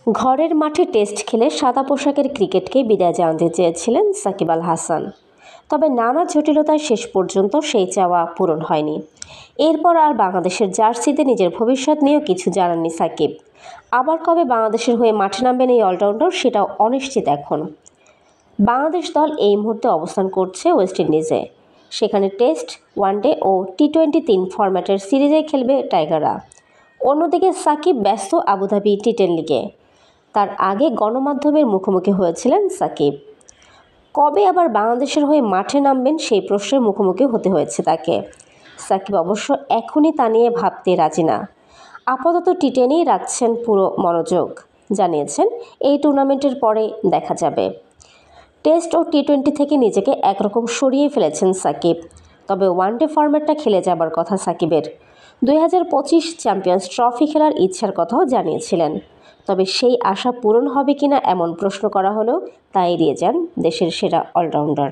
ঘরের মাঠে টেস্ট খেলে সাদা পোশাকের ক্রিকেটকে বিদায় জানাতে চেয়েছিলেন সাকিব আল হাসান। তবে নানা জটিলতায় শেষ পর্যন্ত সেই চাওয়া পূরণ হয়নি। এরপর আর বাংলাদেশের জার্সিতে নিজের ভবিষ্যৎ নিয়েও কিছু জানাননি সাকিব। আবার কবে বাংলাদেশের হয়ে মাঠে নামবেন এই অলরাউন্ডার সেটাও অনিশ্চিত এখন। বাংলাদেশ দল এই মুহূর্তে অবস্থান করছে ওয়েস্ট ইন্ডিজে। সেখানে টেস্ট, ওয়ানডে ও টি-20 3 ফরম্যাটের সিরিজে খেলবে টাইগাররা। অন্যদিকে সাকিব ব্যস্ত আবুধাবি টি10 লিগে। তার আগে গণমাধ্যমের মুখোমুখি হয়েছিলেন সাকিব। কবে আবার বাংলাদেশের হয়ে মাঠে নামবেন সেই প্রশ্নের মুখোমুখি হতে হয়েছে তাকে। সাকিব অবশ্য এখনই তা নিয়ে ভাবতে রাজি না। আপাতত টি10ই রাখছেন পুরো মনোযোগ। জানিয়েছেন এই টুর্নামেন্টের পরে দেখা যাবে। টেস্ট ও টি-20 থেকে নিজেকে একরকম সরিয়ে ফেলেছেন সাকিব। তবে ওয়ানডে ফরম্যাটটা খেলে যাবার কথা সাকিবের। 2025 চ্যাম্পিয়ন্স ট্রফি খেলার ইচ্ছার কথাও জানিয়েছিলেন। তবে সেই আশা পূরণ হবে কিনা এমন প্রশ্ন করা হলেও তা এড়িয়ে যান দেশের সেরা অলরাউন্ডার।